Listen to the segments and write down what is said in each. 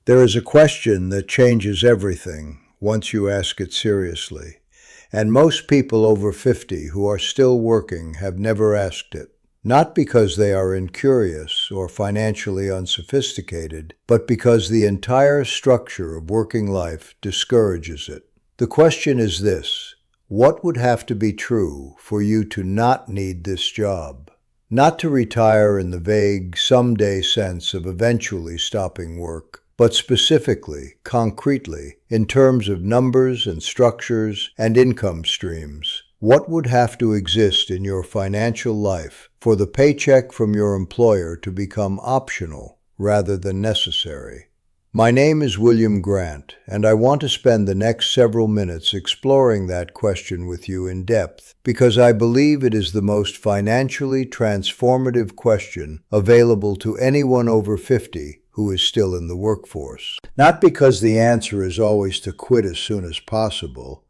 There is a question that changes everything once you ask it seriously, and most people over 50 who are still working have never asked it. Not because they are incurious or financially unsophisticated, but because the entire structure of working life discourages it. The question is this: what would have to be true for you to not need this job? Not to retire in the vague, someday sense of eventually stopping work, but specifically, concretely, in terms of numbers and structures and income streams. What would have to exist in your financial life for the paycheck from your employer to become optional rather than necessary? My name is William Grant, and I want to spend the next several minutes exploring that question with you in depth, because I believe it is the most financially transformative question available to anyone over 50 who is still in the workforce. Not because the answer is always to quit as soon as possible.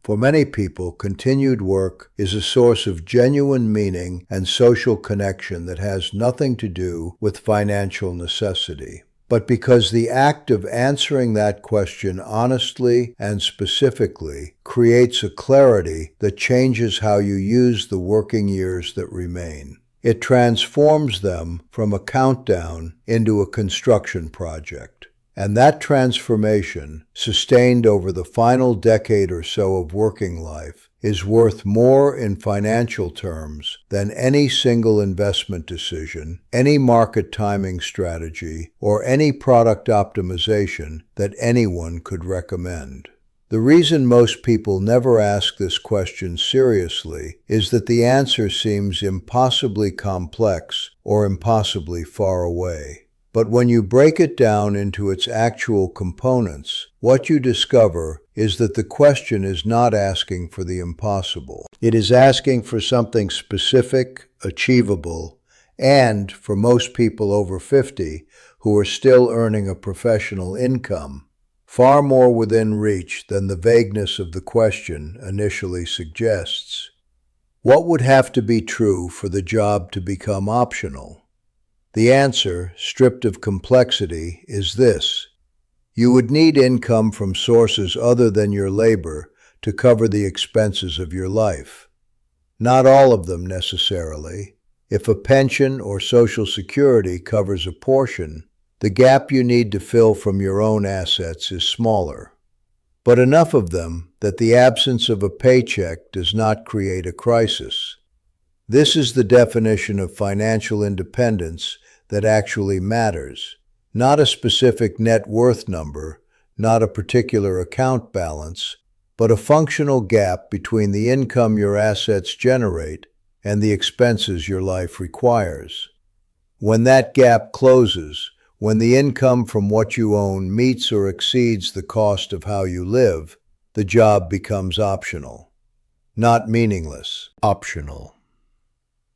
For many people, continued work is a source of genuine meaning and social connection that has nothing to do with financial necessity. But because the act of answering that question honestly and specifically creates a clarity that changes how you use the working years that remain. It transforms them from a countdown into a construction project. And that transformation, sustained over the final decade or so of working life, is worth more in financial terms than any single investment decision, any market timing strategy, or any product optimization that anyone could recommend. The reason most people never ask this question seriously is that the answer seems impossibly complex or impossibly far away. But when you break it down into its actual components, what you discover is that the question is not asking for the impossible. It is asking for something specific, achievable, and, for most people over 50 who are still earning a professional income, far more within reach than the vagueness of the question initially suggests. What would have to be true for the job to become optional? The answer, stripped of complexity, is this: you would need income from sources other than your labor to cover the expenses of your life. Not all of them necessarily. If a pension or Social Security covers a portion, the gap you need to fill from your own assets is smaller. But enough of them that the absence of a paycheck does not create a crisis. This is the definition of financial independence that actually matters. Not a specific net worth number, not a particular account balance, but a functional gap between the income your assets generate and the expenses your life requires. When that gap closes, when the income from what you own meets or exceeds the cost of how you live, the job becomes optional. Not meaningless, optional.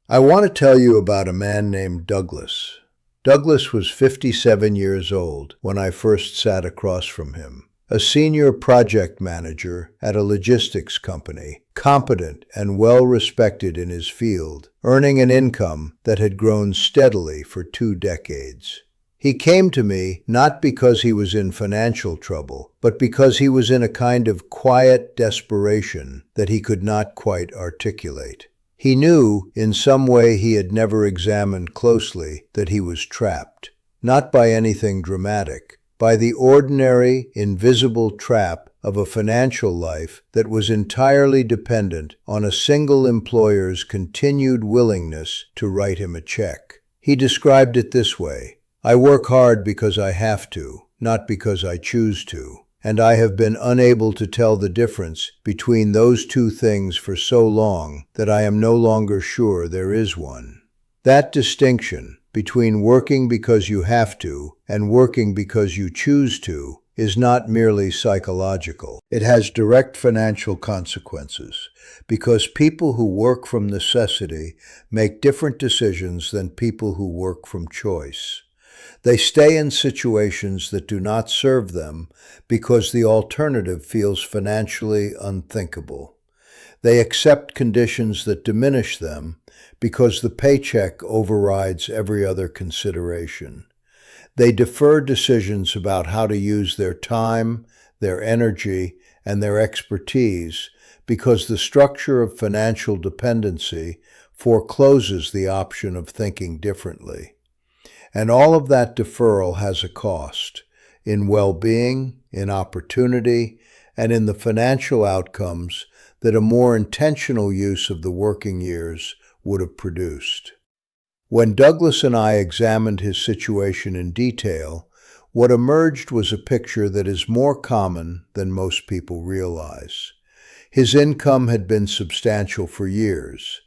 I want to tell you about a man named Douglas. Douglas was 57 years old when I first sat across from him. A senior project manager at a logistics company, competent and well-respected in his field, earning an income that had grown steadily for 2 decades. He came to me not because he was in financial trouble, but because he was in a kind of quiet desperation that he could not quite articulate. He knew, in some way he had never examined closely, that he was trapped. Not by anything dramatic, by the ordinary, invisible trap of a financial life that was entirely dependent on a single employer's continued willingness to write him a check. He described it this way: I work hard because I have to, not because I choose to. And I have been unable to tell the difference between those two things for so long that I am no longer sure there is one. That distinction between working because you have to and working because you choose to is not merely psychological. It has direct financial consequences, because people who work from necessity make different decisions than people who work from choice. They stay in situations that do not serve them because the alternative feels financially unthinkable. They accept conditions that diminish them because the paycheck overrides every other consideration. They defer decisions about how to use their time, their energy, and their expertise because the structure of financial dependency forecloses the option of thinking differently. And all of that deferral has a cost in well-being, in opportunity, and in the financial outcomes that a more intentional use of the working years would have produced. When Douglas and I examined his situation in detail, what emerged was a picture that is more common than most people realize. His income had been substantial for years.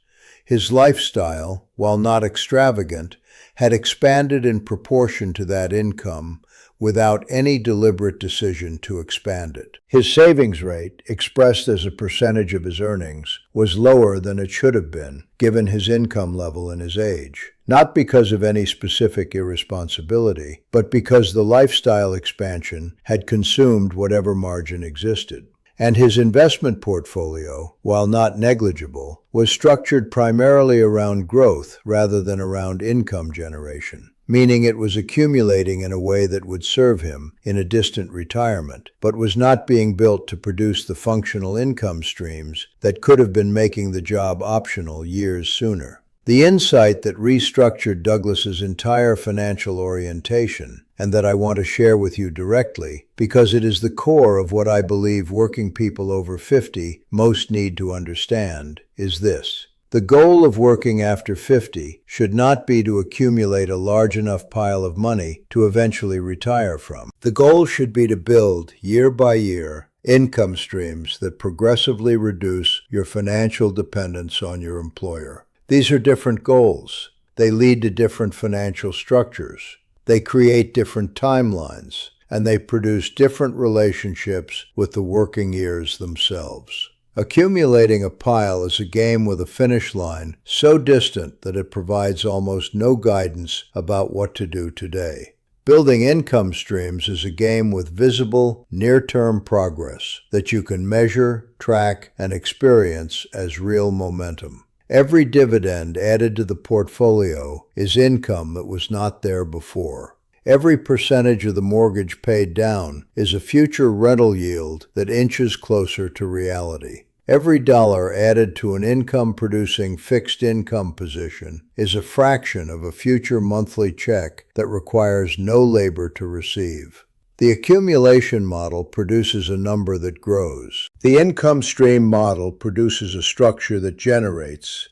His lifestyle, while not extravagant, had expanded in proportion to that income without any deliberate decision to expand it. His savings rate, expressed as a percentage of his earnings, was lower than it should have been, given his income level and his age. Not because of any specific irresponsibility, but because the lifestyle expansion had consumed whatever margin existed. And his investment portfolio, while not negligible, was structured primarily around growth rather than around income generation, meaning it was accumulating in a way that would serve him in a distant retirement, but was not being built to produce the functional income streams that could have been making the job optional years sooner. The insight that restructured Douglas's entire financial orientation, and that I want to share with you directly, because it is the core of what I believe working people over 50 most need to understand, is this. The goal of working after 50 should not be to accumulate a large enough pile of money to eventually retire from. The goal should be to build, year by year, income streams that progressively reduce your financial dependence on your employer. These are different goals. They lead to different financial structures. They create different timelines, and they produce different relationships with the working years themselves. Accumulating a pile is a game with a finish line so distant that it provides almost no guidance about what to do today. Building income streams is a game with visible, near-term progress that you can measure, track, and experience as real momentum. Every dividend added to the portfolio is income that was not there before. Every percentage of the mortgage paid down is a future rental yield that inches closer to reality. Every dollar added to an income-producing fixed income position is a fraction of a future monthly check that requires no labor to receive. The accumulation model produces a number that grows. The income stream model produces a structure that generates,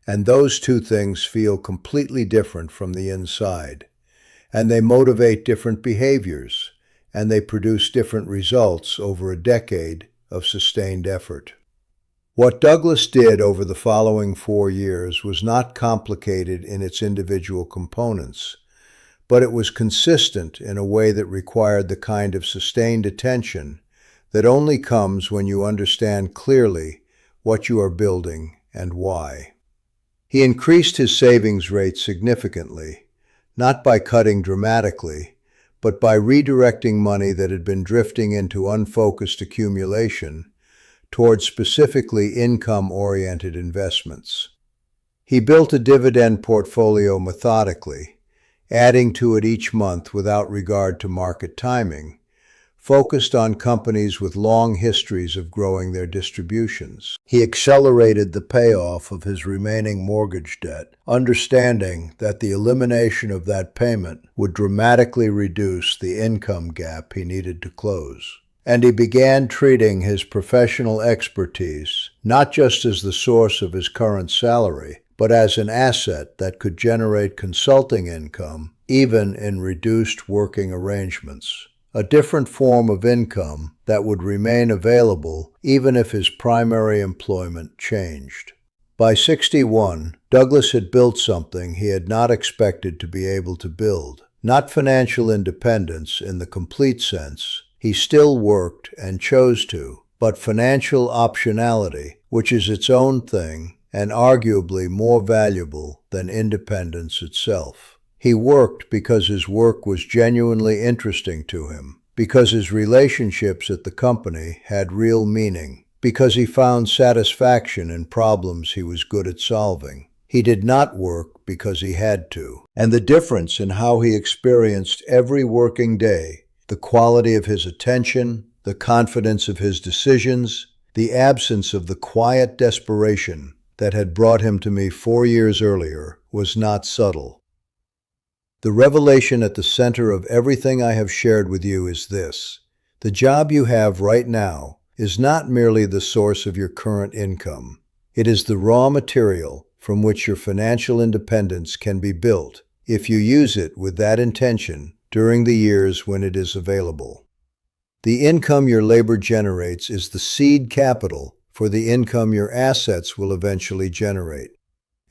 and those two things feel completely different from the inside. And they motivate different behaviors, and they produce different results over a decade of sustained effort. What Douglas did over the following 4 years was not complicated in its individual components, but it was consistent in a way that required the kind of sustained attention that only comes when you understand clearly what you are building and why. He increased his savings rate significantly, not by cutting dramatically, but by redirecting money that had been drifting into unfocused accumulation towards specifically income-oriented investments. He built a dividend portfolio methodically, adding to it each month without regard to market timing, focused on companies with long histories of growing their distributions. He accelerated the payoff of his remaining mortgage debt, understanding that the elimination of that payment would dramatically reduce the income gap he needed to close. And he began treating his professional expertise not just as the source of his current salary, but as an asset that could generate consulting income even in reduced working arrangements. A different form of income that would remain available even if his primary employment changed. By 61, Douglas had built something he had not expected to be able to build. Not financial independence in the complete sense, he still worked and chose to, but financial optionality, which is its own thing and arguably more valuable than independence itself. He worked because his work was genuinely interesting to him, because his relationships at the company had real meaning, because he found satisfaction in problems he was good at solving. He did not work because he had to. And the difference in how he experienced every working day, the quality of his attention, the confidence of his decisions, the absence of the quiet desperation that had brought him to me 4 years earlier, was not subtle. The revelation at the center of everything I have shared with you is this: the job you have right now is not merely the source of your current income. It is the raw material from which your financial independence can be built if you use it with that intention during the years when it is available. The income your labor generates is the seed capital for the income your assets will eventually generate.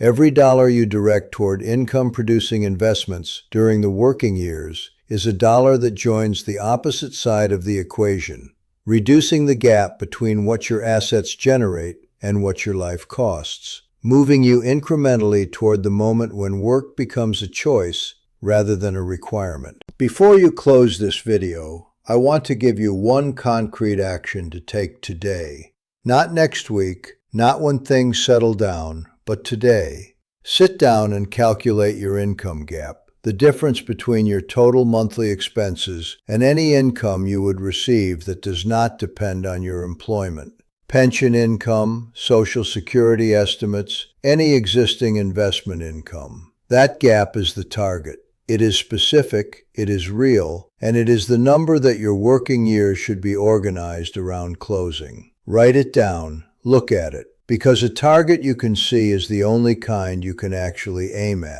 Every dollar you direct toward income-producing investments during the working years is a dollar that joins the opposite side of the equation, reducing the gap between what your assets generate and what your life costs, moving you incrementally toward the moment when work becomes a choice rather than a requirement. Before you close this video, I want to give you one concrete action to take today. Not next week, not when things settle down, but today. Sit down and calculate your income gap, the difference between your total monthly expenses and any income you would receive that does not depend on your employment. Pension income, Social Security estimates, any existing investment income. That gap is the target. It is specific, it is real, and it is the number that your working years should be organized around closing. Write it down, look at it, because a target you can see is the only kind you can actually aim at.